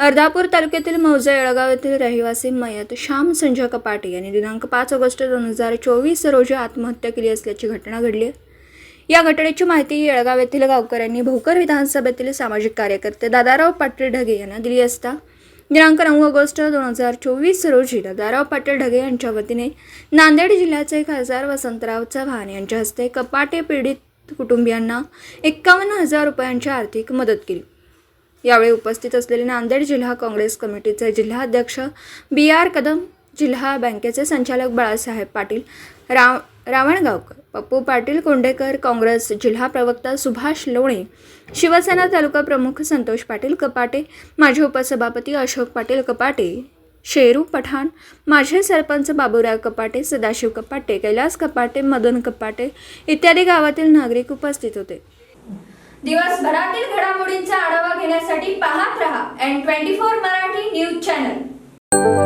अर्धापूर तालुक्यातील मौजे येळगाव येथील रहिवासी मयत श्याम संजय कपाटे यांनी दिनांक 5 ऑगस्ट 2024 रोजी आत्महत्या केली असल्याची घटना घडली आहे। या घटनेची माहिती येळगाव येथील गावकऱ्यांनी भोकर विधानसभेतील सामाजिक कार्यकर्ते दादाराव पाटील ढगे यांना दिली असता दिनांक 9 ऑगस्ट 2024 रोजी दादाराव पाटील ढगे यांच्या वतीने नांदेड जिल्ह्याचे खासदार वसंतराव चव्हाण यांच्या हस्ते कपाटे पीडित कुटुंबियांना 51,000 रुपयांची आर्थिक मदत केली। यावेळी उपस्थित असलेले नांदेड जिल्हा काँग्रेस कमिटीचे जिल्हाध्यक्ष BR कदम, जिल्हा बँकेचे संचालक बाळासाहेब पाटील रावणगावकर, पप्पू पाटील कोंडेकर, काँग्रेस जिल्हा प्रवक्ता सुभाष लोणे, शिवसेना तालुका प्रमुख संतोष पाटील कपाटे, माजी उपसभापती अशोक पाटील कपाटे, शेरू पठाण, माजी सरपंच बाबूराव कपाटे, सदाशिव कपाटे, कैलास कपाटे, मदन कपाटे इत्यादी गावातील नागरिक उपस्थित होते। दिवसभरातील घडामोडींचा आढावा घेण्यासाठी पाहत रहा N24 मराठी न्यूज चॅनल।